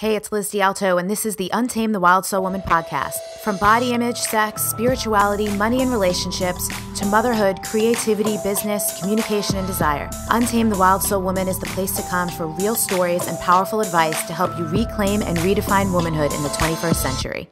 Hey, it's Liz D'Alto, and this is the Untamed the Wild Soul Woman podcast. From body image, sex, spirituality, money and relationships, to motherhood, creativity, business, communication, and desire, Untamed the Wild Soul Woman is the place to come for real stories and powerful advice to help you reclaim and redefine womanhood in the 21st century.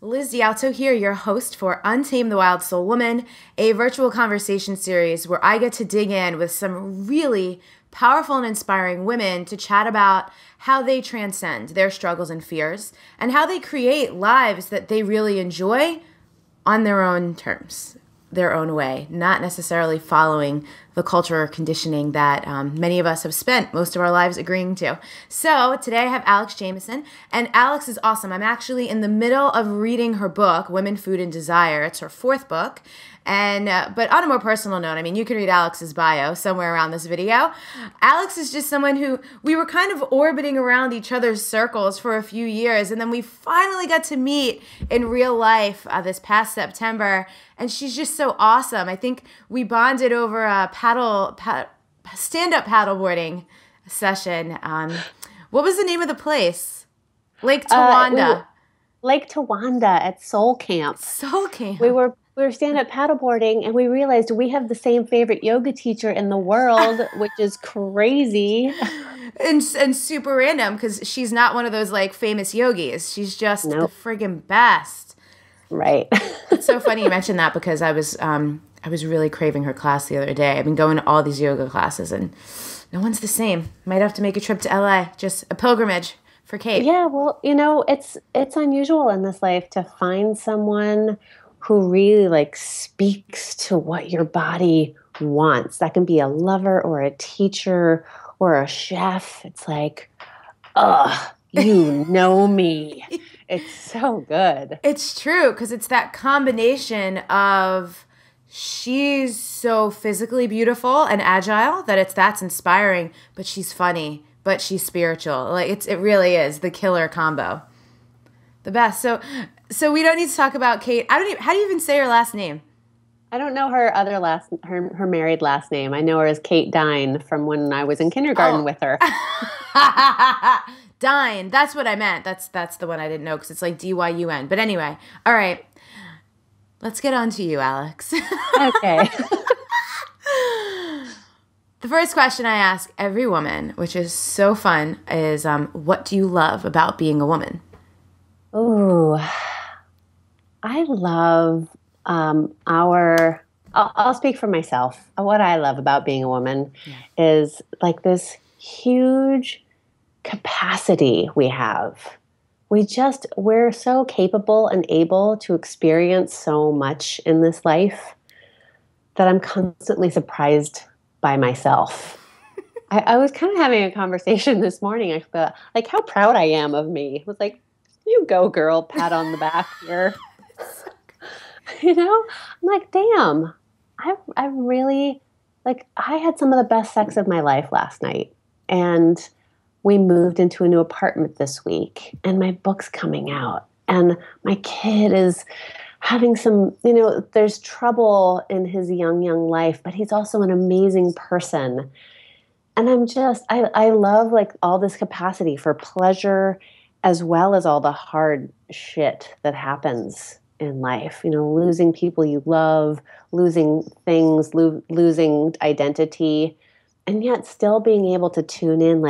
Liz D'Alto here, your host for Untamed the Wild Soul Woman, a virtual conversation series where I get to dig in with some really powerful and inspiring women to chat about how they transcend their struggles and fears and how they create lives that they really enjoy on their own terms, their own way, not necessarily following the culture or conditioning that many of us have spent most of our lives agreeing to. So today I have Alex Jamieson, and Alex is awesome. I'm actually in the middle of reading her book, Women, Food, and Desire. It's her fourth book. And but on a more personal note, I mean, you can read Alex's bio somewhere around this video. Alex is just someone who we were kind of orbiting around each other's circles for a few years, and then we finally got to meet in real life this past September, and she's just so awesome. I think we bonded over a stand-up paddleboarding session. What was the name of the place? Lake Towanda. Lake Towanda at Soul Camp. Soul Camp. We were stand-up paddleboarding, and we realized we have the same favorite yoga teacher in the world, which is crazy. And super random, because she's not one of those, like, famous yogis. She's just the friggin' best. Right. It's so funny you mentioned that, because I was really craving her class the other day. I've been going to all these yoga classes, and no one's the same. Might have to make a trip to LA, just a pilgrimage for Kate. Yeah, well, it's unusual in this life to find someone who really like speaks to what your body wants. That can be a lover or a teacher or a chef. It's like, you know me. It's so good. It's true, because it's that combination of she's so physically beautiful and agile that's inspiring, but she's funny, but she's spiritual. Like it really is the killer combo. The best. So we don't need to talk about Kate. How do you even say her last name? I don't know her her married last name. I know her as Kate Dine from when I was in kindergarten with her. Dine. That's what I meant. That's the one I didn't know, because it's like D-Y-U-N. But anyway, all right. Let's get on to you, Alex. Okay. The first question I ask every woman, which is so fun, is what do you love about being a woman? Ooh, I love I'll speak for myself. What I love about being a woman is like this huge capacity we have. We're so capable and able to experience so much in this life that I'm constantly surprised by myself. I was kind of having a conversation this morning. I thought, like, how proud I am of me. I was like, you go, girl, pat on the back here. I'm like, damn, I really, like, I had some of the best sex of my life last night. And we moved into a new apartment this week, and my book's coming out. And my kid is having some, there's trouble in his young life, but he's also an amazing person. And I love like all this capacity for pleasure, as well as all the hard shit that happens in life, losing people you love, losing things, losing identity, and yet still being able to tune in,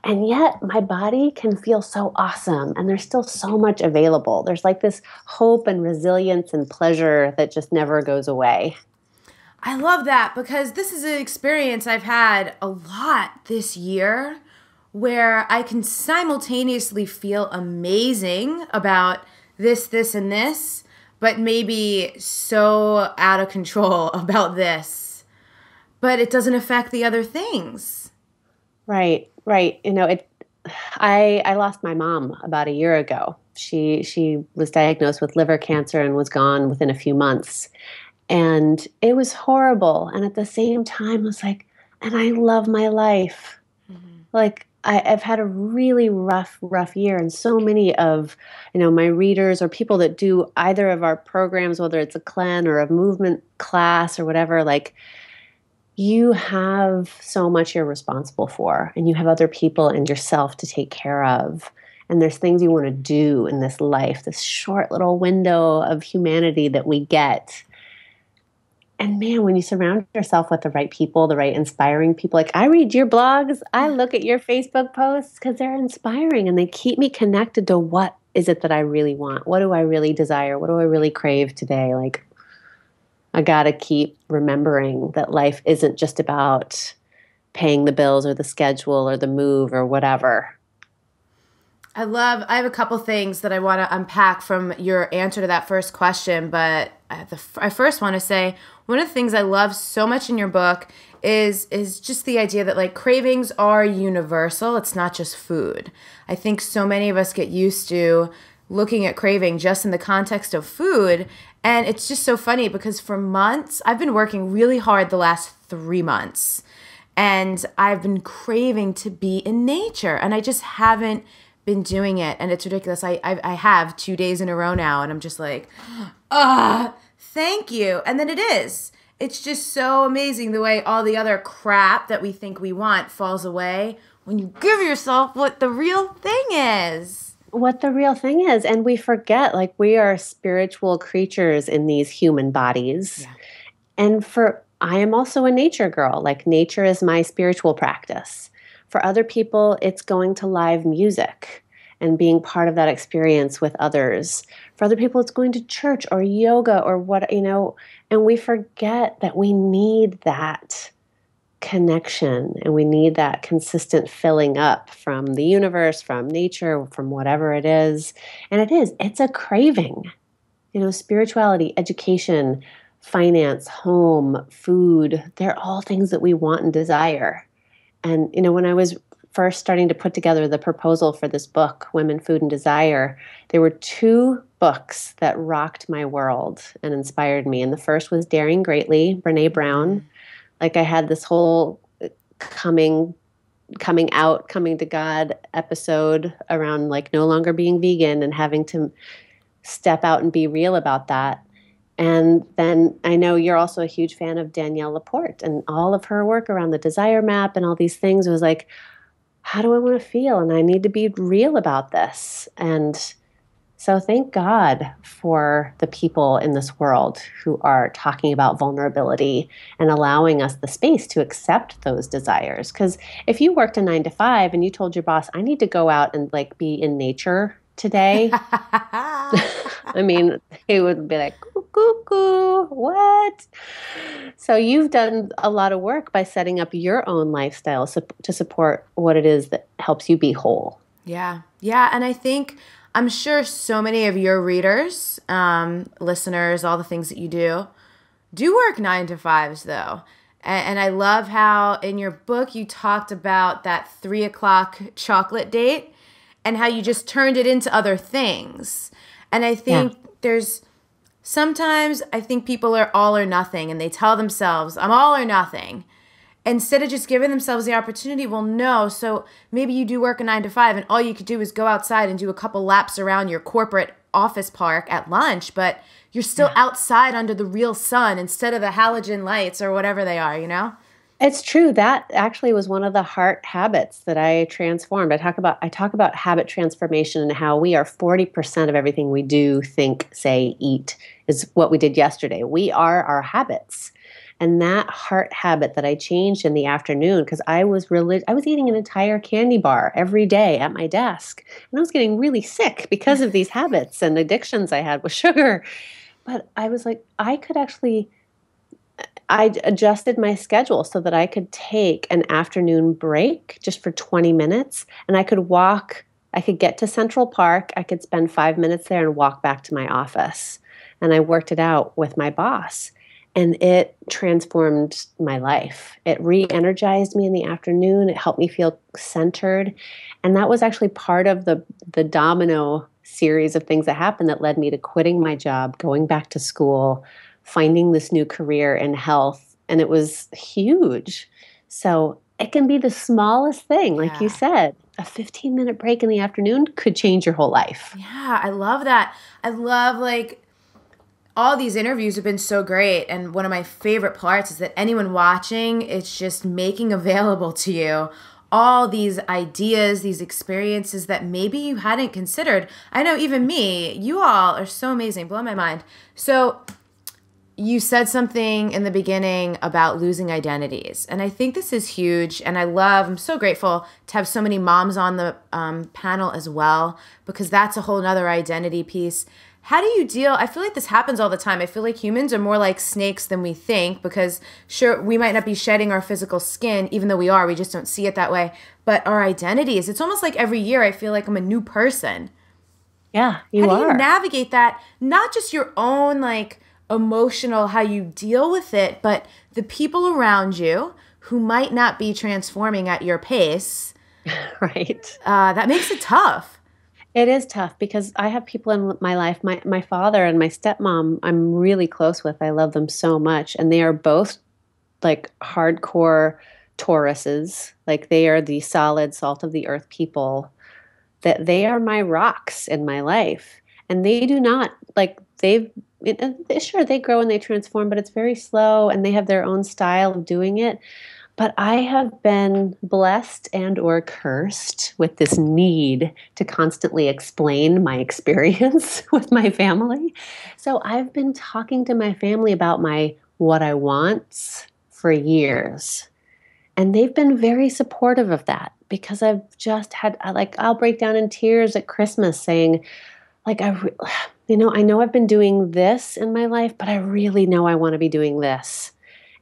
and yet my body can feel so awesome, and there's still so much available. There's like this hope and resilience and pleasure that just never goes away. I love that, because this is an experience I've had a lot this year, where I can simultaneously feel amazing about this, and this, but maybe so out of control about this, but it doesn't affect the other things. Right. I lost my mom about a year ago. She was diagnosed with liver cancer and was gone within a few months. And it was horrible. And at the same time, I was like, and I love my life. Mm-hmm. Like, I've had a really rough year, and so many of, my readers or people that do either of our programs, whether it's a cleanse or a movement class or whatever, like you have so much you're responsible for, and you have other people and yourself to take care of. And there's things you want to do in this life, this short little window of humanity that we get. And man, when you surround yourself with the right people, the right inspiring people, like I read your blogs, I look at your Facebook posts because they're inspiring and they keep me connected to what is it that I really want? What do I really desire? What do I really crave today? Like, I got to keep remembering that life isn't just about paying the bills or the schedule or the move or whatever. I have a couple things that I want to unpack from your answer to that first question, but I first want to say one of the things I love so much in your book is just the idea that like cravings are universal. It's not just food. I think so many of us get used to looking at craving just in the context of food, and it's just so funny because for months, I've been working really hard the last 3 months, and I've been craving to be in nature, and I just haven't been doing it, and it's ridiculous. I have 2 days in a row now, and I'm just like, thank you. And then it's just so amazing the way all the other crap that we think we want falls away when you give yourself what the real thing is. What the real thing is. And we forget, like, we are spiritual creatures in these human bodies. Yeah. And I am also a nature girl. Like, nature is my spiritual practice. For other people, it's going to live music and being part of that experience with others. For other people, it's going to church or yoga or what, and we forget that we need that connection and we need that consistent filling up from the universe, from nature, from whatever it is. And it's a craving. Spirituality, education, finance, home, food, they're all things that we want and desire. And, when I was first starting to put together the proposal for this book, Women, Food, and Desire, there were 2 books that rocked my world and inspired me. And the first was Daring Greatly, Brene Brown. Like I had this whole coming to God episode around like no longer being vegan and having to step out and be real about that. And then I know you're also a huge fan of Danielle Laporte and all of her work around the desire map and all these things. It was like, how do I want to feel? And I need to be real about this. And so thank God for the people in this world who are talking about vulnerability and allowing us the space to accept those desires. Because if you worked a 9 to 5 and you told your boss, I need to go out and like be in nature today, I mean, he would be like, cuckoo, what? So you've done a lot of work by setting up your own lifestyle to support what it is that helps you be whole. Yeah. Yeah. And I'm sure so many of your readers, listeners, all the things that you do work 9 to 5s though. And I love how in your book you talked about that 3 o'clock chocolate date and how you just turned it into other things. And I think sometimes I think people are all or nothing and they tell themselves, I'm all or nothing. Instead of just giving themselves the opportunity, well, no. So maybe you do work a 9 to 5 and all you could do is go outside and do a couple laps around your corporate office park at lunch, but you're still outside under the real sun instead of the halogen lights or whatever they are, It's true. That actually was one of the heart habits that I transformed. I talk about habit transformation and how we are 40% of everything we do, think, say, eat is what we did yesterday. We are our habits. And that heart habit that I changed in the afternoon, because I was eating an entire candy bar every day at my desk. And I was getting really sick because of these habits and addictions I had with sugar. But I was like, I adjusted my schedule so that I could take an afternoon break just for 20 minutes and I could get to Central Park. I could spend 5 minutes there and walk back to my office. And I worked it out with my boss. And it transformed my life. It re-energized me in the afternoon. It helped me feel centered. And that was actually part of the domino series of things that happened that led me to quitting my job, going back to school, finding this new career in health. And it was huge. So it can be the smallest thing. Like you said, a 15-minute break in the afternoon could change your whole life. Yeah, I love that. I love all these interviews have been so great. And one of my favorite parts is that anyone watching, it's just making available to you all these ideas, these experiences that maybe you hadn't considered. I know even me, you all are so amazing, blow my mind. So you said something in the beginning about losing identities. And I think this is huge. And I'm so grateful to have so many moms on the panel as well, because that's a whole nother identity piece. How do you deal? I feel like this happens all the time. I feel like humans are more like snakes than we think, because sure, we might not be shedding our physical skin, even though we are, we just don't see it that way. But our identities, it's almost like every year I feel like I'm a new person. Yeah, you are. How do you navigate that? Not just your own like emotional, how you deal with it, but the people around you who might not be transforming at your pace. Right. That makes it tough. It is tough because I have people in my life, my father and my stepmom, I'm really close with. I love them so much. And they are both like hardcore Tauruses. Like they are the solid salt of the earth people, that they are my rocks in my life. And they do not like sure, they grow and they transform, but it's very slow and they have their own style of doing it. But I have been blessed and or cursed with this need to constantly explain my experience with my family. So I've been talking to my family about what I want for years. And they've been very supportive of that, because I've just had, I'll break down in tears at Christmas saying, like, I know I've been doing this in my life, but I really know I want to be doing this.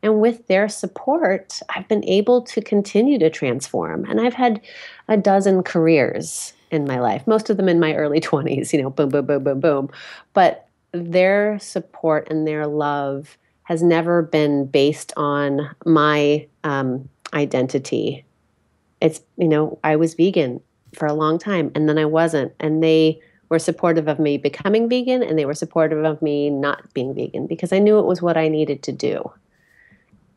And with their support, I've been able to continue to transform. And I've had a dozen careers in my life, most of them in my early 20s, boom, boom, boom, boom, boom. But their support and their love has never been based on my identity. It's, I was vegan for a long time and then I wasn't. And they were supportive of me becoming vegan, and they were supportive of me not being vegan, because I knew it was what I needed to do.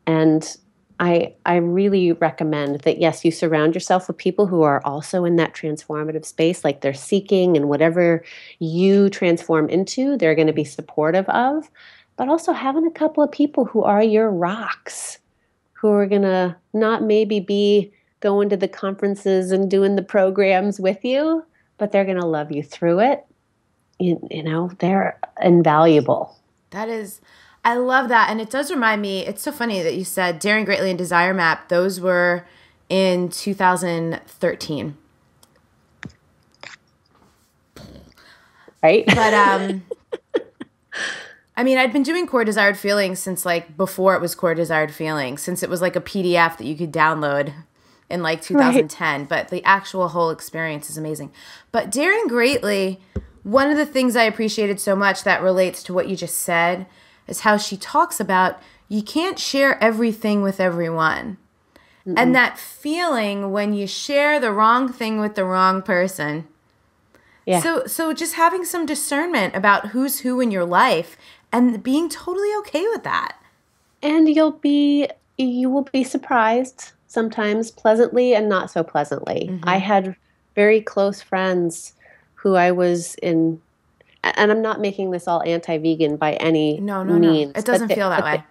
And I really recommend that, yes, you surround yourself with people who are also in that transformative space, like they're seeking, and whatever you transform into, they're going to be supportive of. But also having a couple of people who are your rocks, who are going to not maybe be going to the conferences and doing the programs with you, but they're going to love you through it. They're invaluable. I love that. And it does remind me, it's so funny that you said Daring Greatly and Desire Map. Those were in 2013. Right. But, I'd been doing Core Desired Feelings since before it was Core Desired Feelings, since it was like a PDF that you could download in 2010. Right. But the actual whole experience is amazing. But Daring Greatly, one of the things I appreciated so much that relates to what you just said is how she talks about you can't share everything with everyone. Mm-mm. And that feeling when you share the wrong thing with the wrong person. Yeah. So just having some discernment about who's who in your life and being totally okay with that. And you will be surprised sometimes, pleasantly and not so pleasantly. Mm-hmm. I had very close friends who I was in, and I'm not making this all anti-vegan by any means. It doesn't feel that way.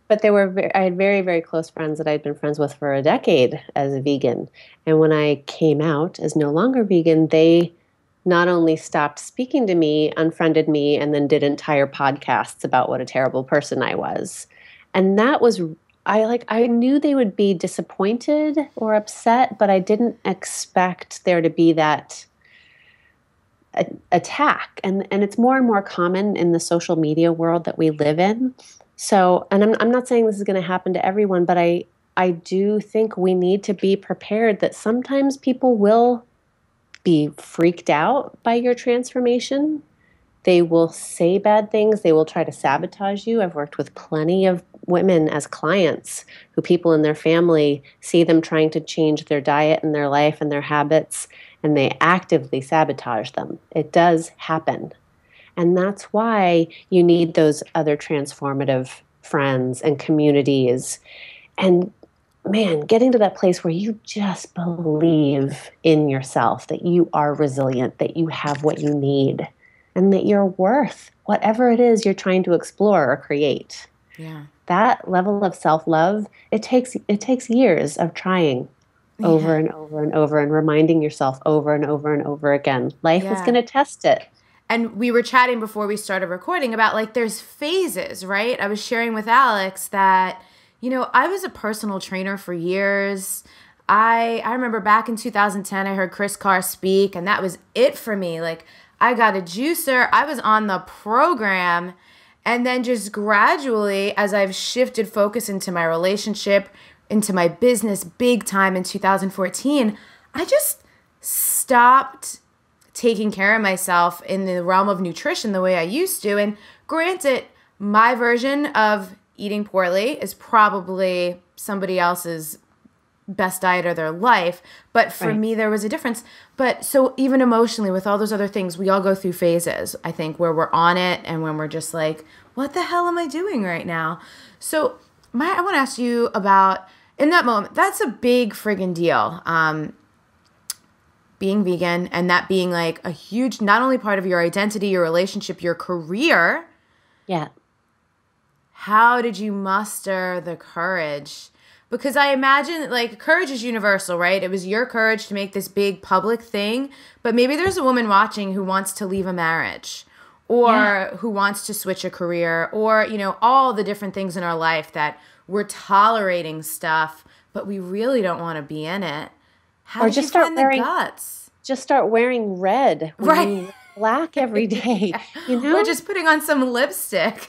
But I had very, very close friends that I'd been friends with for a decade as a vegan. And when I came out as no longer vegan, they not only stopped speaking to me, unfriended me, and then did entire podcasts about what a terrible person I was. And that was, I knew they would be disappointed or upset, but I didn't expect there to be that attack. And it's more and more common in the social media world that we live in. So, and I'm not saying this is going to happen to everyone, but I do think we need to be prepared that sometimes people will be freaked out by your transformation. They will say bad things. They will try to sabotage you. I've worked with plenty of women as clients who people in their family see them trying to change their diet and their life and their habits, and they actively sabotage them. It does happen. And that's why you need those other transformative friends and communities. And man, getting to that place where you just believe in yourself, that you are resilient, that you have what you need, and that you're worth whatever it is you're trying to explore or create. Yeah. That level of self-love, it takes years of trying over Yeah. and over and over and reminding yourself over and over and over again. Life is Yeah. going to test it. And we were chatting before we started recording about like there's phases, right? I was sharing with Alex that, I was a personal trainer for years. I remember back in 2010, I heard Chris Carr speak, and that was it for me. Like, I got a juicer. I was on the program. And then just gradually, as I've shifted focus into my relationship, into my business big time in 2014, I just stopped taking care of myself in the realm of nutrition the way I used to. And granted, my version of eating poorly is probably somebody else's best diet of their life. But for me, there was a difference. But so even emotionally with all those other things, we all go through phases, I think, where we're on it and when we're just like, what the hell am I doing right now? So I want to ask you about, in that moment, that's a big friggin' deal. Being vegan and that being like a huge, not only part of your identity, your relationship, your career. Yeah. How did you muster the courage? Because I imagine like courage is universal, right? It was your courage to make this big public thing, but maybe there's a woman watching who wants to leave a marriage or who wants to switch a career or, all the different things in our life that we're tolerating stuff, but we really don't want to be in it. How did you find the guts? Just start wearing red. Right. Black every day, Or just putting on some lipstick.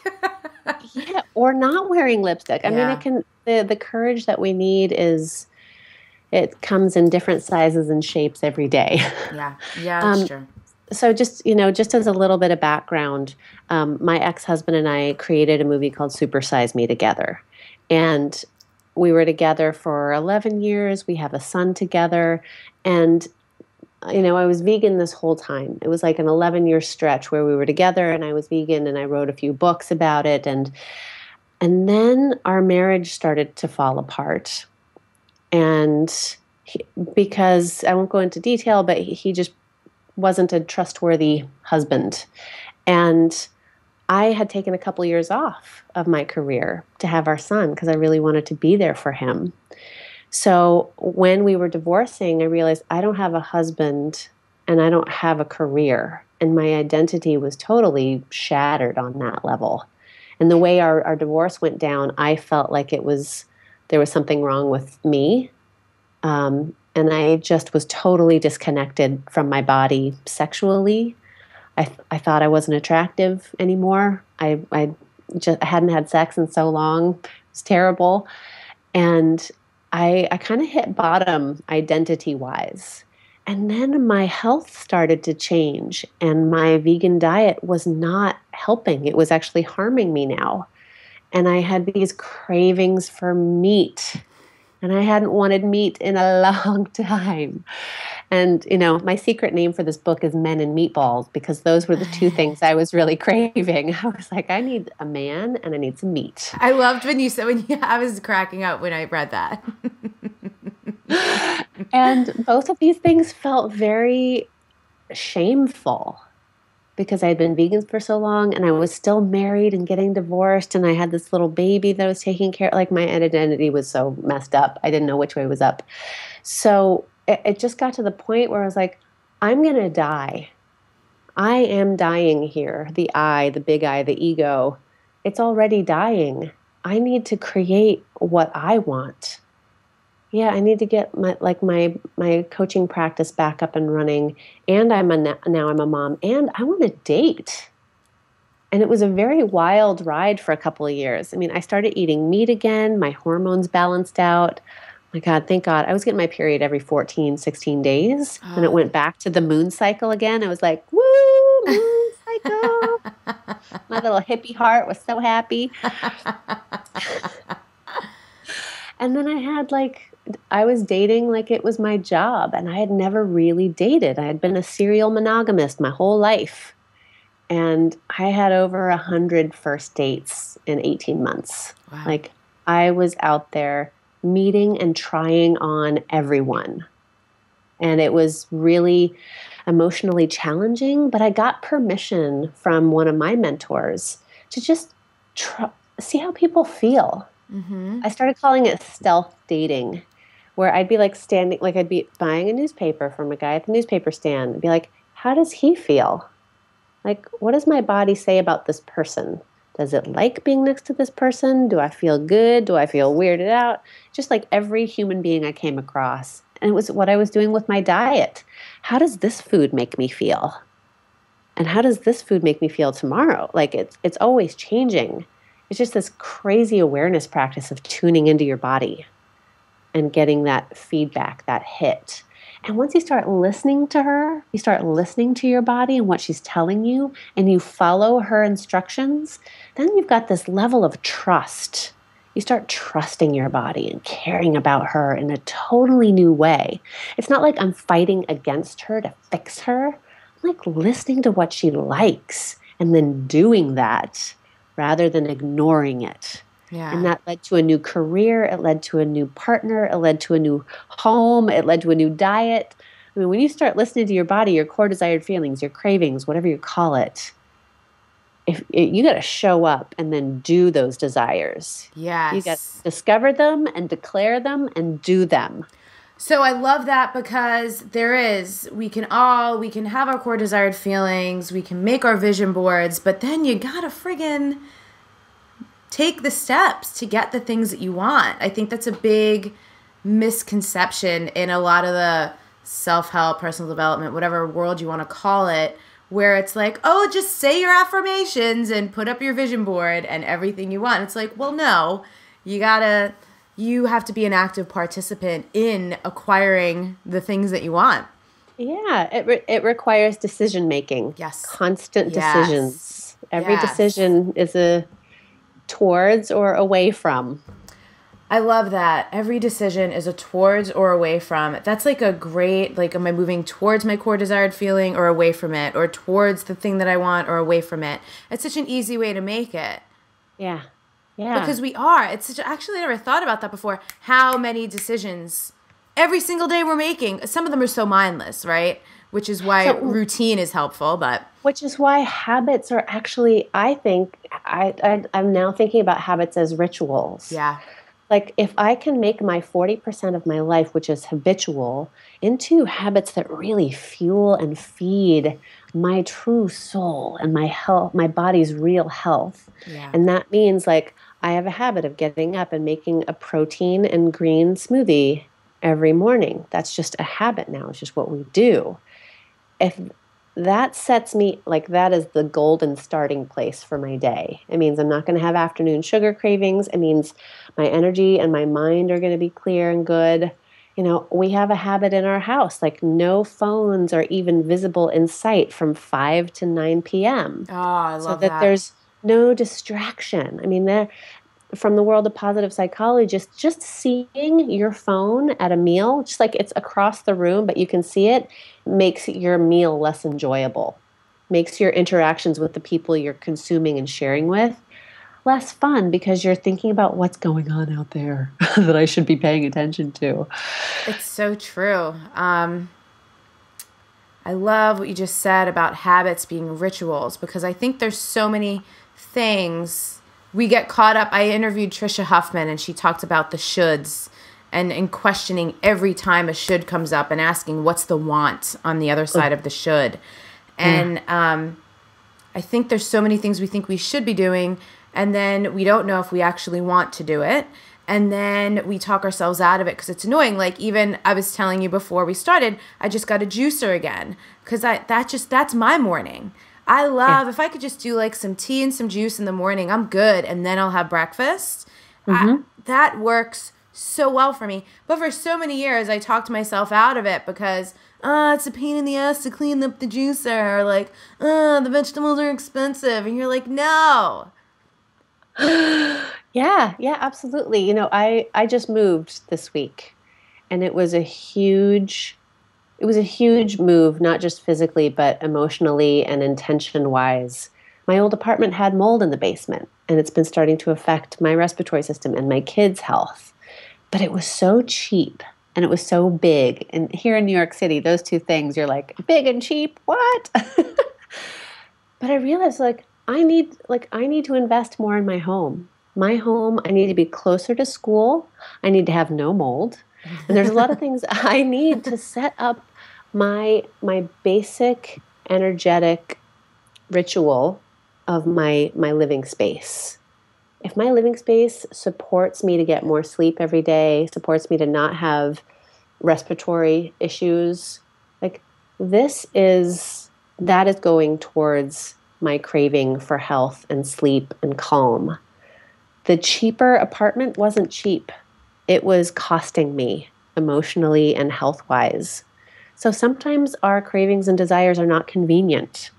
Yeah, or not wearing lipstick. I mean, the courage that we need it comes in different sizes and shapes every day. Yeah, that's true. So just as a little bit of background, my ex-husband and I created a movie called Super Size Me together. And we were together for 11 years. We have a son together. And I was vegan this whole time. It was like an 11-year stretch where we were together and I was vegan and I wrote a few books about it. And then our marriage started to fall apart. And because I won't go into detail, but he just wasn't a trustworthy husband. And I had taken a couple years off of my career to have our son because I really wanted to be there for him. So when we were divorcing, I realized I don't have a husband and I don't have a career. And my identity was totally shattered on that level. And the way our divorce went down, I felt like there was something wrong with me. And I just was totally disconnected from my body sexually. I thought I wasn't attractive anymore. I hadn't had sex in so long. It was terrible. And I kind of hit bottom identity-wise. And then my health started to change, and my vegan diet was not helping. It was actually harming me now. And I had these cravings for meat, and I hadn't wanted meat in a long time. And, my secret name for this book is Men and Meatballs, because those were the two things I was really craving. I was like, I need a man and I need some meat. I loved when you said, I was cracking up when I read that. And both of these things felt very shameful because I had been vegan for so long and I was still married and getting divorced and I had this little baby that I was taking care of. Like my identity was so messed up. I didn't know which way was up. So it just got to the point where I was like, I'm going to die. I am dying here. The I, the big I, the ego, it's already dying. I need to create what I want. Yeah, I need to get my coaching practice back up and running. And now I'm a mom and I want to date. And it was a very wild ride for a couple of years. I mean, I started eating meat again. My hormones balanced out. My God, thank God. I was getting my period every 14, 16 days. And it went back to the moon cycle again. I was like, woo, moon cycle. My little hippie heart was so happy. And then I was dating like it was my job. And I had never really dated. I had been a serial monogamist my whole life. And I had over 100 first dates in 18 months. Wow. Like I was out there meeting and trying on everyone. And it was really emotionally challenging, but I got permission from one of my mentors to just see how people feel. Mm-hmm. I started calling it stealth dating, where I'd be like standing, like I'd be buying a newspaper from a guy at the newspaper stand and be like, how does he feel? Like, what does my body say about this person? Does it like being next to this person? Do I feel good? Do I feel weirded out? Just like every human being I came across. And it was what I was doing with my diet. How does this food make me feel? And how does this food make me feel tomorrow? Like it's always changing. It's just this crazy awareness practice of tuning into your body and getting that feedback, that hit. And once you start listening to her, you start listening to your body and what she's telling you, and you follow her instructions, then you've got this level of trust. You start trusting your body and caring about her in a totally new way. It's not like I'm fighting against her to fix her. I'm like listening to what she likes and then doing that rather than ignoring it. Yeah. And that led to a new career. It led to a new partner. It led to a new home. It led to a new diet. I mean, when you start listening to your body, your core desired feelings, your cravings, whatever you call it, you got to show up and then do those desires. Yes. You got to discover them and declare them and do them. So I love that because we can have our core desired feelings, we can make our vision boards, but then you got to friggin' take the steps to get the things that you want. I think that's a big misconception in a lot of the self-help, personal development, whatever world you want to call it, where it's like, oh, just say your affirmations and put up your vision board and everything you want. It's like, well, no, you have to be an active participant in acquiring the things that you want. Yeah, it requires decision making. Yes. Constant decisions. Every decision is a towards or away from. I love that. Every decision is a towards or away from. That's like a great, like, am I moving towards my core desired feeling or away from it, or towards the thing that I want or away from it? It's such an easy way to make it. Yeah. Yeah. Because actually I never thought about that before. How many decisions every single day we're making. Some of them are so mindless, right? Which is why routine is helpful, but... Which is why habits are actually, I think, I'm now thinking about habits as rituals. Yeah. Like if I can make my 40% of my life, which is habitual, into habits that really fuel and feed my true soul and my health, my body's real health. Yeah. And that means like I have a habit of getting up and making a protein and green smoothie every morning. That's just a habit now. It's just what we do. If that sets me, like that is the golden starting place for my day. It means I'm not going to have afternoon sugar cravings. It means my energy and my mind are going to be clear and good. You know, we have a habit in our house, like no phones are even visible in sight from 5 to 9 p.m. Oh, I love that. So that there's no distraction. I mean, from the world of positive psychology, just seeing your phone at a meal, just like it's across the room, but you can see it, makes your meal less enjoyable, makes your interactions with the people you're consuming and sharing with less fun because you're thinking about what's going on out there that I should be paying attention to. It's so true. I love what you just said about habits being rituals, because I think there's so many things we get caught up. I interviewed Trisha Huffman, and she talked about the shoulds and questioning every time a should comes up and asking what's the want on the other side of the should. And I think there's so many things we think we should be doing, and then we don't know if we actually want to do it. And then we talk ourselves out of it because it's annoying. Like even I was telling you before we started, I just got a juicer again because that's my morning. I love, if I could just do like some tea and some juice in the morning, I'm good. And then I'll have breakfast. That works so well for me. But for so many years, I talked myself out of it because, it's a pain in the ass to clean up the juicer. Or like, the vegetables are expensive. And you're like, no. Yeah, absolutely. You know, I just moved this week, and it was a huge move, not just physically, but emotionally and intention-wise. My old apartment had mold in the basement, and it's been starting to affect my respiratory system and my kids' health. But it was so cheap And it was so big. And here in New York City, those two things, you're like, big and cheap, what? But I realized I need to invest more in my home. My home, I need to be closer to school. I need to have no mold. And there's a lot of things I need to set up my basic energetic ritual of my living space. If my living space supports me to get more sleep every day, supports me to not have respiratory issues, that is going towards my craving for health and sleep and calm. The cheaper apartment wasn't cheap. It was costing me emotionally and health-wise. So sometimes our cravings and desires are not convenient.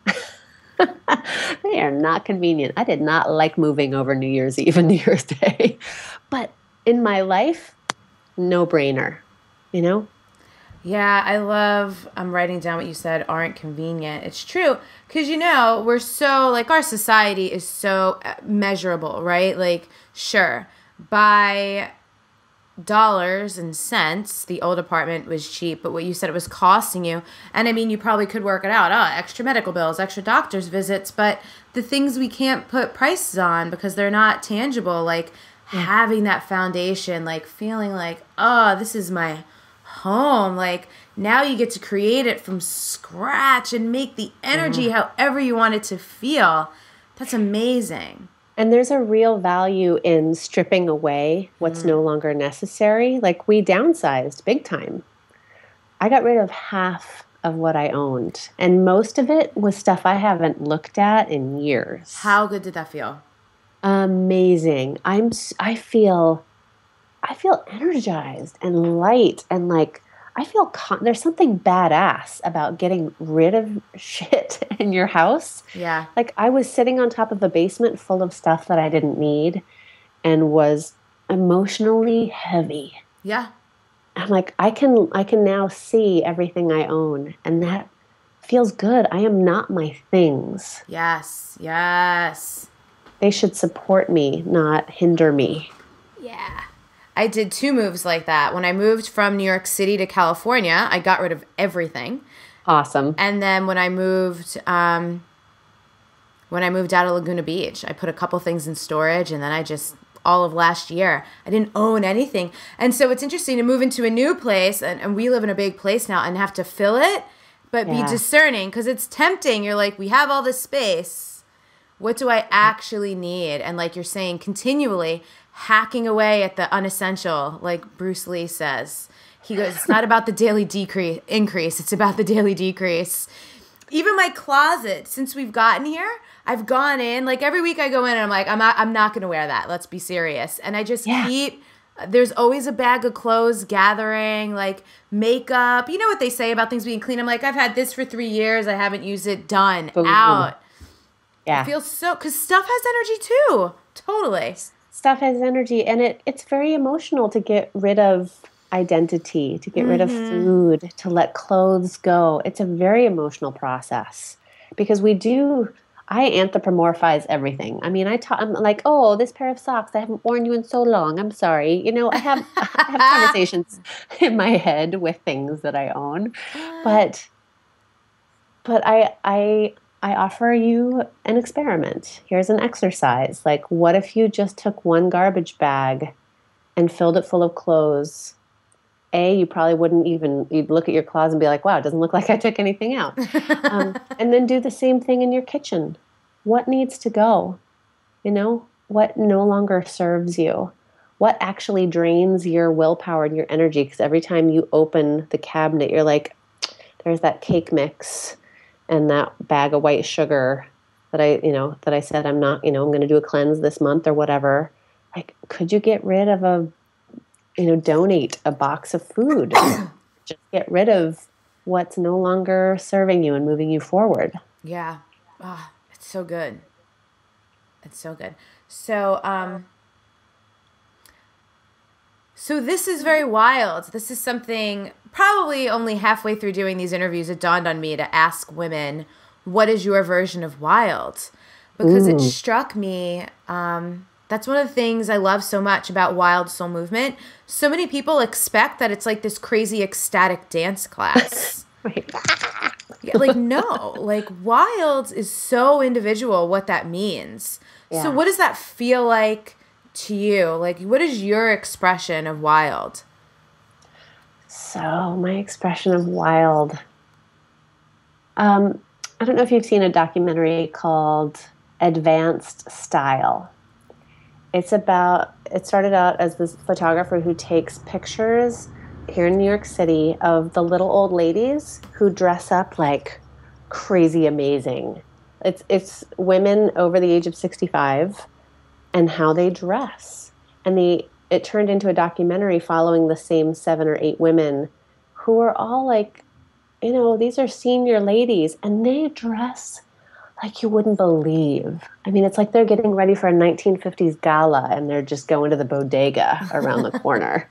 They are not convenient. I did not like moving over New Year's Eve and New Year's Day. But in my life, no brainer, Yeah, I'm writing down what you said, aren't convenient. It's true. Because, we're so, our society is so measurable, right? Sure, by dollars and cents, the old apartment was cheap, but what you said, it was costing you. And I mean, you probably could work it out. Extra medical bills, extra doctor's visits, but the things we can't put prices on because they're not tangible, having that foundation, feeling this is my home. Now you get to create it from scratch and make the energy however you want it to feel. That's amazing. And there's a real value in stripping away what's no longer necessary. We downsized big time. I got rid of half of what I owned. And most of it was stuff I haven't looked at in years. How good did that feel? Amazing. I feel energized and light and I feel there's something badass about getting rid of shit in your house. Yeah. I was sitting on top of a basement full of stuff that I didn't need and was emotionally heavy. Yeah. I'm I can now see everything I own, and that feels good. I am not my things. Yes. Yes. They should support me, not hinder me. Yeah. I did 2 moves like that. When I moved from New York City to California, I got rid of everything. Awesome. And then when I moved out of Laguna Beach, I put a couple things in storage, and then all of last year, I didn't own anything. And so it's interesting to move into a new place, and we live in a big place now, and have to fill it, but be discerning, because it's tempting. You're we have all this space. What do I actually need? And you're saying, continually hacking away at the unessential, like Bruce Lee says. He goes, it's not about the daily increase, it's about the daily decrease. Even my closet, since we've gotten here, I've gone in, every week I go in and I'm not going to wear that. Let's be serious. And I just keep, there's always a bag of clothes gathering, makeup. You know what they say about things being clean? I'm I've had this for 3 years. I haven't used it. Done. Boom. Out. Yeah. It feels so, because stuff has energy too. Totally. Stuff has energy, and it's very emotional to get rid of identity, to get rid of food, to let clothes go. It's a very emotional process because I anthropomorphize everything. I mean, I'm oh, this pair of socks, I haven't worn you in so long. I'm sorry. I have conversations in my head with things that I own, but I offer you an experiment. Here's an exercise. What if you just took one garbage bag and filled it full of clothes? You probably wouldn't you'd look at your closet and be wow, it doesn't look like I took anything out. And then do the same thing in your kitchen. What needs to go? What no longer serves you? What actually drains your willpower and your energy? Because every time you open the cabinet, you're there's that cake mix and that bag of white sugar that I said I'm not, I'm going to do a cleanse this month or whatever. Could you get rid of donate a box of food? Just get rid of what's no longer serving you and moving you forward. Yeah. Oh, it's so good. It's so good. So, so this is very wild. This is something probably only halfway through doing these interviews, it dawned on me to ask women, what is your version of wild? Because it struck me, That's one of the things I love so much about Wild Soul Movement. So many people expect that it's like this crazy ecstatic dance class. Right. Yeah, like, no, like wild is so individual what that means. Yeah. So what does that feel like to you? Like, what is your expression of wild? So my expression of wild, I don't know if you've seen a documentary called Advanced Style. It started out as this photographer who takes pictures here in New York City of the little old ladies who dress up like crazy amazing. It's women over the age of 65 and how they dress. And it turned into a documentary following the same 7 or 8 women who are all like, these are senior ladies and they dress like you wouldn't believe. I mean, it's like they're getting ready for a 1950s gala and they're just going to the bodega around the corner.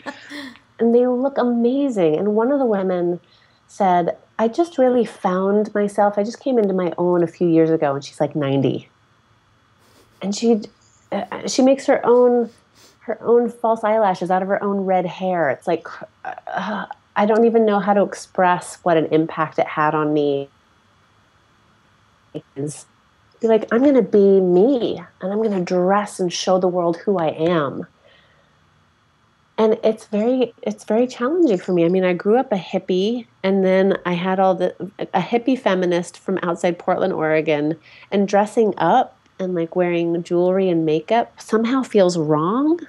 And they look amazing. And one of the women said, I just really found myself. I just came into my own a few years ago, and she's like 90. And she makes her own false eyelashes out of her own red hair. It's like, I don't even know how to express what an impact it had on me. Is be like, I'm going to be me, and I'm going to dress and show the world who I am. And it's very challenging for me. I mean, I grew up a hippie, and then I had a hippie feminist from outside Portland, Oregon, and dressing up and like wearing jewelry and makeup somehow feels wrong.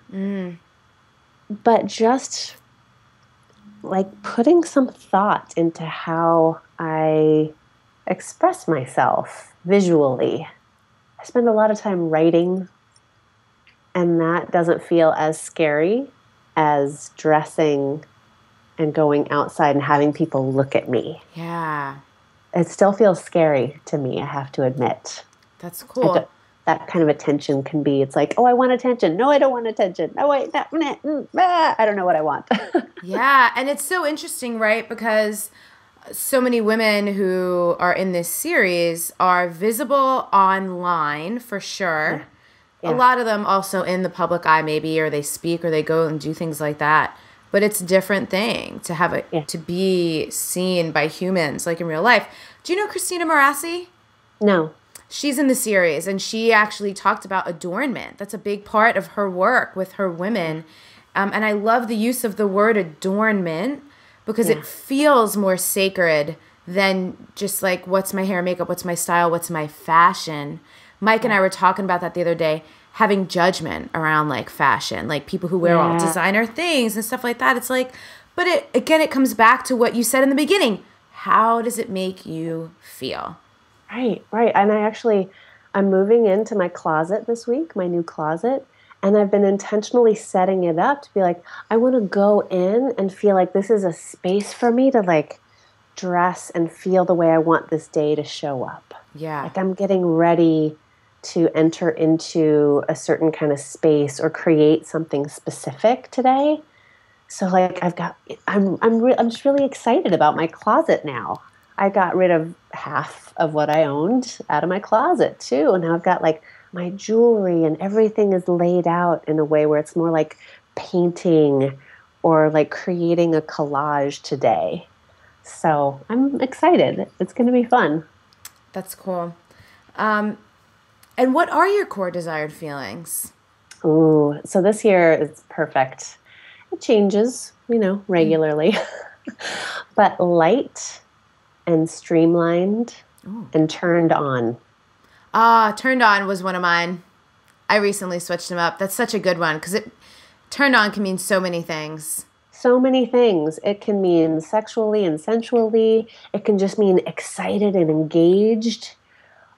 But just like putting some thought into how I express myself visually. I spend a lot of time writing, and that doesn't feel as scary as dressing and going outside and having people look at me. Yeah. It still feels scary to me, I have to admit. That's cool. That kind of attention can be, it's like, oh, I want attention. No, I don't want attention. No, wait, I don't know what I want. Yeah, and it's so interesting, right? Because so many women who are in this series are visible online for sure. Yeah. A lot of them also in the public eye maybe, or they speak or they go and do things like that. But it's a different thing to have to be seen by humans like in real life. Do you know Christina Marassi? No. She's in the series, and she actually talked about adornment. That's a big part of her work with her women. And I love the use of the word adornment because it feels more sacred than just like, what's my hair, makeup, what's my style, what's my fashion. Mike and I were talking about that the other day, having judgment around like fashion, like people who wear all designer things and stuff like that. It's like, but it comes back to what you said in the beginning. How does it make you feel? Right. And I'm moving into my closet this week, my new closet. And I've been intentionally setting it up to be like, I want to go in and feel like this is a space for me to like dress and feel the way I want this day to show up. Yeah. Like I'm getting ready to enter into a certain kind of space or create something specific today. So like I'm just really excited about my closet now. I got rid of half of what I owned out of my closet too. And now I've got like my jewelry and everything is laid out in a way where it's more like painting or like creating a collage today. So I'm excited. It's going to be fun. That's cool. And what are your core desired feelings? Ooh, so this year is perfect. It changes, regularly. But light and streamlined and turned on. Turned on was one of mine. I recently switched them up. That's such a good one because turned on can mean so many things. So many things. It can mean sexually and sensually. It can just mean excited and engaged.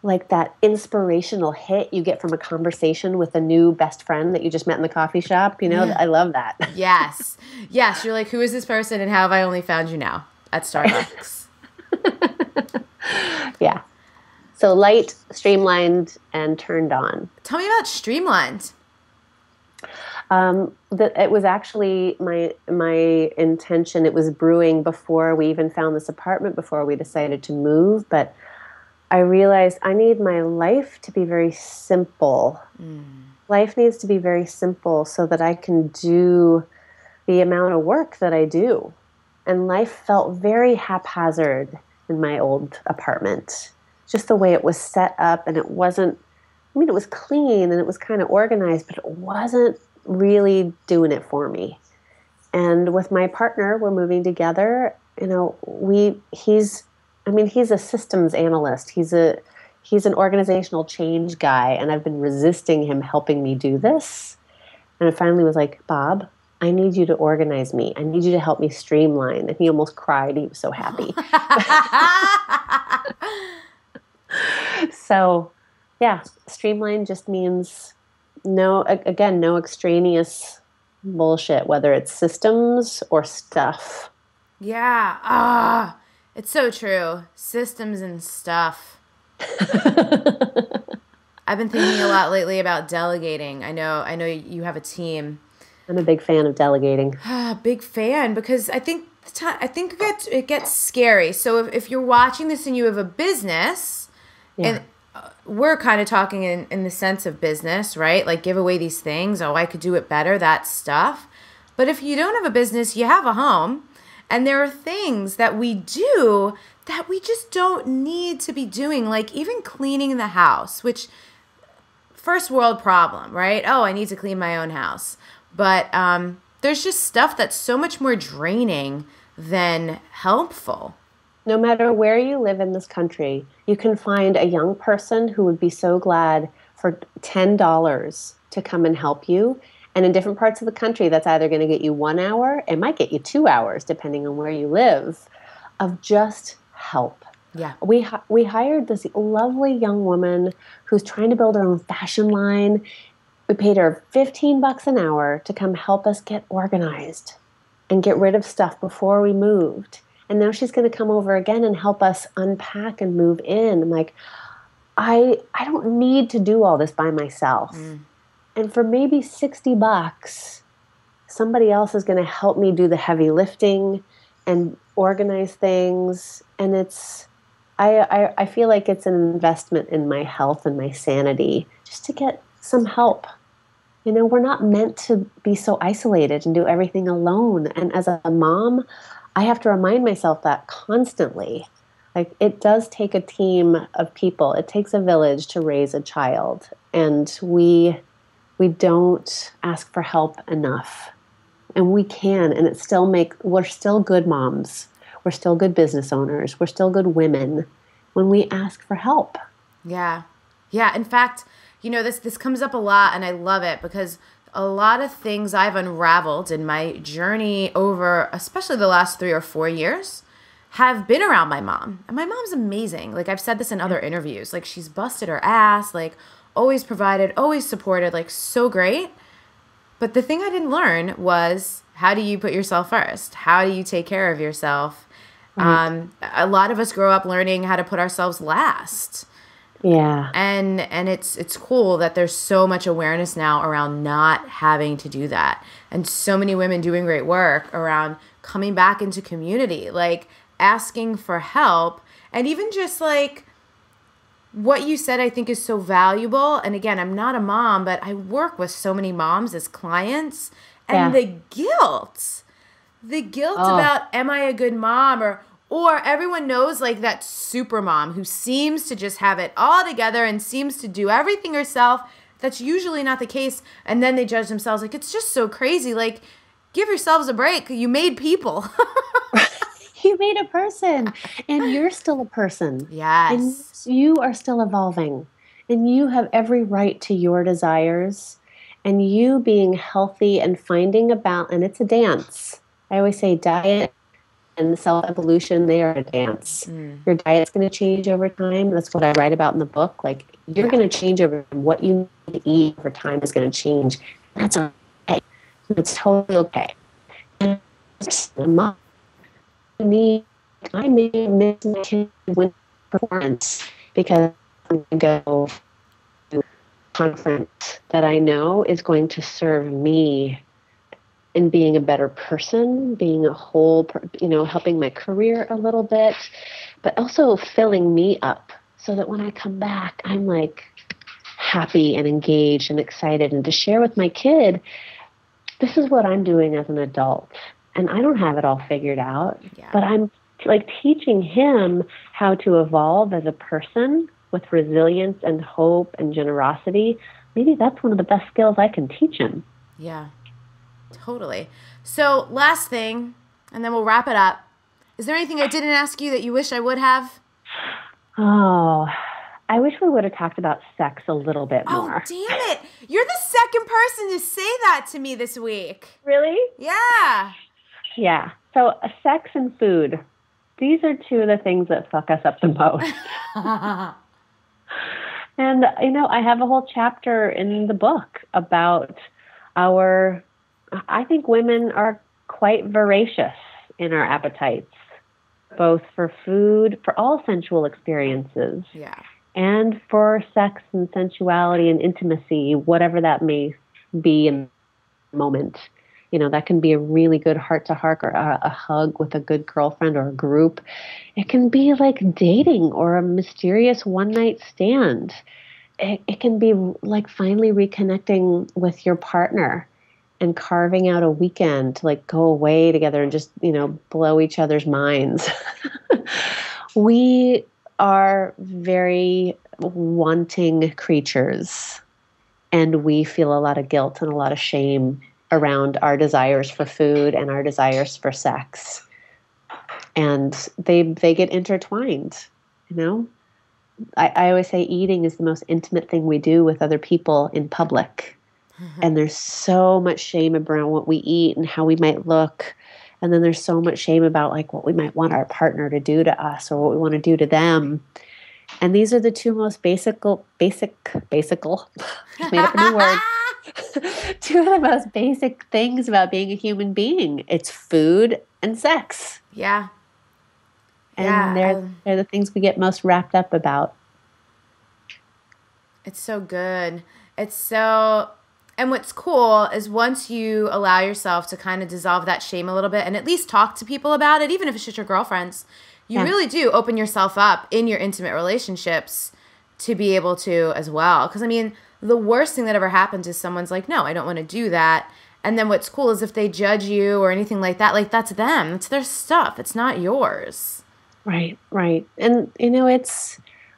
Like that inspirational hit you get from a conversation with a new best friend that you just met in the coffee shop. I love that. Yes. You're like, who is this person and how have I only found you now at Starbucks? Yeah. So light, streamlined, and turned on. Tell me about streamlined. It was actually my intention. It was brewing before we even found this apartment, before we decided to move. But I realized I need my life to be very simple Life needs to be very simple so that I can do the amount of work that I do. And life felt very haphazard in my old apartment. Just the way it was set up, and it wasn't, I mean, it was clean and it was kind of organized, but it wasn't really doing it for me. And with my partner, we're moving together. You know, he's a systems analyst. He's an organizational change guy, and I've been resisting him helping me do this. And I finally was like, Bob, I need you to organize me. I need you to help me streamline. And he almost cried. He was so happy. So, yeah, streamline just means no extraneous bullshit, whether it's systems or stuff. Yeah. It's so true. Systems and stuff. I've been thinking a lot lately about delegating. I know you have a team. I'm a big fan of delegating. Big fan, because I think it gets scary. So if you're watching this and you have a business, and we're kind of talking in the sense of business, right? Like, give away these things. Oh, I could do it better, that stuff. But if you don't have a business, you have a home. And there are things that we do that we just don't need to be doing, like even cleaning the house, which first world problem, right? Oh, I need to clean my own house. But there's just stuff that's so much more draining than helpful. No matter where you live in this country, you can find a young person who would be so glad for $10 to come and help you. And in different parts of the country, that's either going to get you 1 hour, it might get you 2 hours, depending on where you live, of just help. Yeah. We hired this lovely young woman who's trying to build her own fashion line. We paid her $15 an hour to come help us get organized and get rid of stuff before we moved. And now she's going to come over again and help us unpack and move in. I'm like, I don't need to do all this by myself. And for maybe $60, somebody else is going to help me do the heavy lifting and organize things. And I feel like it's an investment in my health and my sanity just to get some help. You know, we're not meant to be so isolated and do everything alone. And as a mom, I have to remind myself that constantly. Like, it does take a team of people. It takes a village to raise a child. And we don't ask for help enough. And we can, and we're still good moms. We're still good business owners. We're still good women when we ask for help. Yeah. Yeah. In fact, you know, this comes up a lot, and I love it because a lot of things I've unraveled in my journey over, especially the last 3 or 4 years, have been around my mom. And my mom's amazing. Like, I've said this in other interviews. Like, she's busted her ass, like, always provided, always supported, like, so great. But the thing I didn't learn was, how do you put yourself first? How do you take care of yourself? Right. A lot of us grow up learning how to put ourselves last. Yeah. And it's cool that there's so much awareness now around not having to do that. And so many women doing great work around coming back into community, like asking for help. And even just like what you said, I think is so valuable. And again, I'm not a mom, but I work with so many moms as clients. And the guilt about, am I a good mom? Or everyone knows, like, that super mom who seems to just have it all together and seems to do everything herself. That's usually not the case. And then they judge themselves. Like, it's just so crazy. Like, give yourselves a break. You made people. You made a person. And you're still a person. Yes. And you are still evolving. And you have every right to your desires. And you being healthy and finding a balance. And it's a dance. I always say diet and self-evolution, they are a dance. Your diet's going to change over time. That's what I write about in the book. Like, you're going to change over time. What you need to eat over time is going to change. That's okay. It's totally okay. And I may miss my kid with performance because I'm going to go to a conference that I know is going to serve me in being a better person, being a whole, helping my career a little bit, but also filling me up so that when I come back, I'm like happy and engaged and excited, and to share with my kid, this is what I'm doing as an adult. And I don't have it all figured out, but I'm like teaching him how to evolve as a person with resilience and hope and generosity. Maybe that's one of the best skills I can teach him. Yeah, totally. So last thing, and then we'll wrap it up. Is there anything I didn't ask you that you wish I would have? Oh, I wish we would have talked about sex a little bit more. Oh, damn it. You're the second person to say that to me this week. Really? Yeah. Yeah. So sex and food, these are two of the things that fuck us up the most. And, I have a whole chapter in the book about I think women are quite voracious in our appetites, both for food, for all sensual experiences. Yeah. And for sex and sensuality and intimacy, whatever that may be in the moment. That can be a really good heart-to-heart or a hug with a good girlfriend or a group. It can be like dating or a mysterious one-night stand. It can be like finally reconnecting with your partner and carving out a weekend to like go away together and just, blow each other's minds. We are very wanting creatures, and we feel a lot of guilt and a lot of shame around our desires for food and our desires for sex. And they get intertwined, I always say eating is the most intimate thing we do with other people in public. Mm-hmm. And there's so much shame around what we eat and how we might look. And then there's so much shame about like what we might want our partner to do to us or what we want to do to them. And these are the two most basic, made up a new word. Two of the most basic things about being a human being. It's food and sex. Yeah. And they're the things we get most wrapped up about. It's so good. And what's cool is once you allow yourself to kind of dissolve that shame a little bit and at least talk to people about it, even if it's just your girlfriends, you really do open yourself up in your intimate relationships to be able to as well. Because, the worst thing that ever happens is someone's like, no, I don't want to do that. And then what's cool is if they judge you or anything like that, like that's them. It's their stuff. It's not yours. Right. And,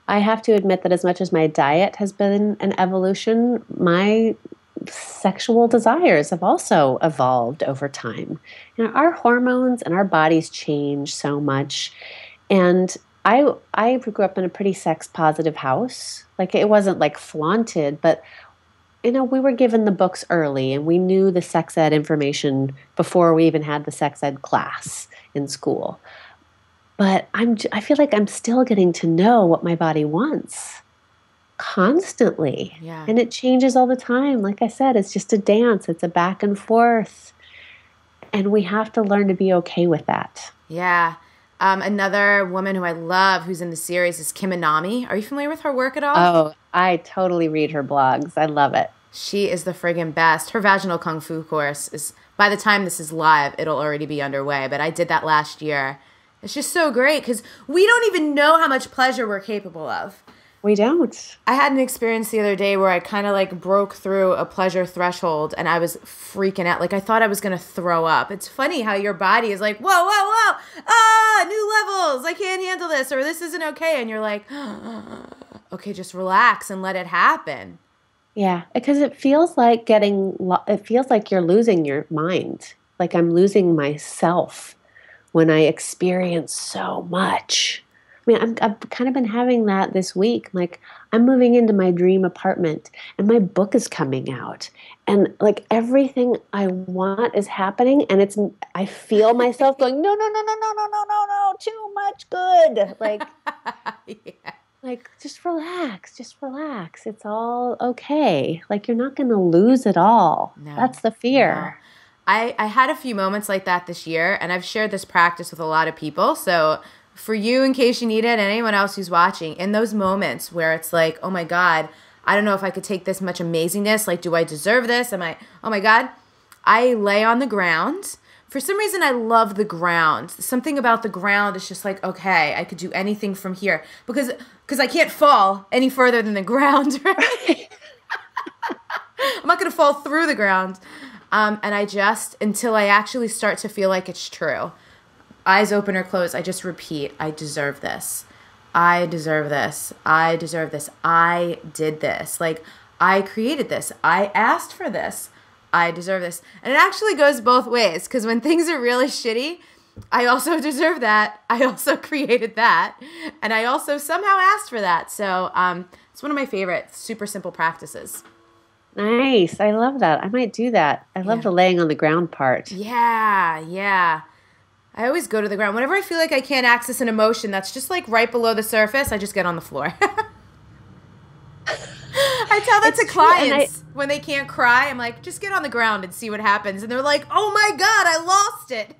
I have to admit that as much as my diet has been an evolution, my sexual desires have also evolved over time. Our hormones and our bodies change so much. And I grew up in a pretty sex positive house. Like it wasn't like flaunted, but we were given the books early and we knew the sex ed information before we even had the sex ed class in school. But I feel like I'm still getting to know what my body wants constantly. Yeah. And it changes all the time. Like I said, it's just a dance. It's a back and forth. And we have to learn to be okay with that. Yeah. Another woman who I love who's in the series is Kim Anami. Are you familiar with her work at all? Oh, I totally read her blogs. I love it. She is the friggin' best. Her vaginal kung fu course is, by the time this is live, it'll already be underway. But I did that last year. It's just so great because we don't even know how much pleasure we're capable of. We don't. I had an experience the other day where I kind of like broke through a pleasure threshold and I was freaking out. Like I thought I was going to throw up. It's funny how your body is like, whoa, new levels. I can't handle this or this isn't okay. And you're like, okay, just relax and let it happen. Yeah, because it feels like you're losing your mind. Like I'm losing myself when I experience so much. I've kind of been having that this week. Like I'm moving into my dream apartment and my book is coming out and like everything I want is happening. And I feel myself going, no, too much good. Like, Yeah. Like, just relax. It's all okay. Like you're not going to lose it all. No, that's the fear. No. I had a few moments like that this year and I've shared this practice with a lot of people. So for you, in case you need it, and anyone else who's watching, in those moments where it's like, oh my God, I don't know if I could take this much amazingness. Like, do I deserve this? Oh my God. I lay on the ground. For some reason, I love the ground. Something about the ground is just like, okay, I could do anything from here. Because I can't fall any further than the ground, right? I'm not going to fall through the ground. And I just, until I actually start to feel like it's true, eyes open or closed, I just repeat, I deserve this. I deserve this. I deserve this. I did this. Like, I created this. I asked for this. I deserve this. And it actually goes both ways, because when things are really shitty, I also deserve that. I also created that. And I also somehow asked for that. So it's one of my favorite super simple practices. Nice. I love that. I might do that. I love the laying on the ground part. Yeah. I always go to the ground. Whenever I feel like I can't access an emotion that's just like right below the surface, I just get on the floor. I tell that to clients when they can't cry. I'm like, just get on the ground and see what happens. And they're like, oh my God, I lost it.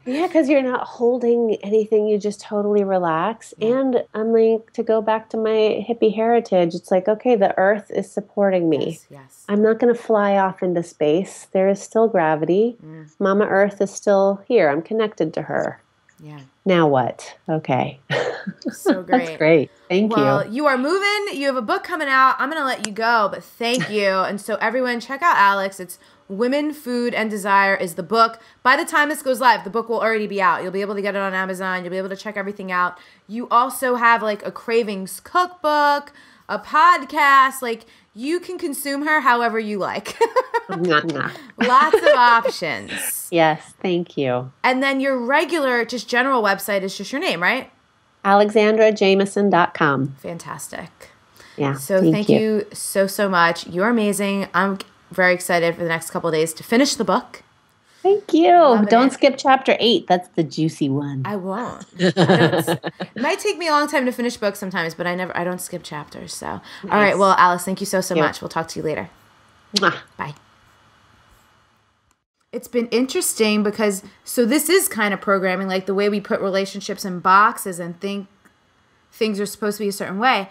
Yeah, because you're not holding anything. You just totally relax. Yeah. And I'm like, to go back to my hippie heritage, it's like, okay, the earth is supporting me. Yes. I'm not going to fly off into space. There is still gravity. Mama Earth is still here. I'm connected to her. Yeah. Now what? Okay. So great. That's great. Thank you. Well, you are moving. You have a book coming out. I'm going to let you go, but thank you. And so everyone, check out Alex. It's Women, Food, and Desire is the book. By the time this goes live, the book will already be out. You'll be able to get it on Amazon. You'll be able to check everything out. You also have like a cravings cookbook, a podcast. Like, you can consume her however you like. Lots of options. Yes, thank you. And then your regular, just general website is just your name, right? AlexandraJamieson.com. Fantastic. Yeah. So thank you so much. You're amazing. I'm very excited for the next couple of days to finish the book. Thank you. Don't skip chapter 8. That's the juicy one. I won't. It might take me a long time to finish books sometimes, but I don't skip chapters. So, nice. All right. Well, Alice, thank you so much. We'll talk to you later. Mwah. Bye. It's been interesting because, so this is kind of programming, like the way we put relationships in boxes and think things are supposed to be a certain way.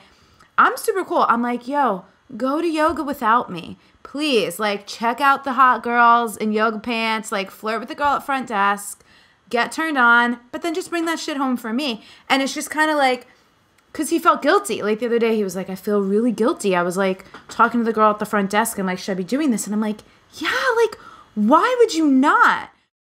I'm super cool. I'm like, yo, go to yoga without me. Please, like, check out the hot girls in yoga pants, like, flirt with the girl at front desk, get turned on, but then just bring that shit home for me. And it's just kind of like, because he felt guilty. Like, the other day, he was like, I feel really guilty. I was, like, talking to the girl at the front desk, and, like, should I be doing this? And I'm like, yeah, like, why would you not?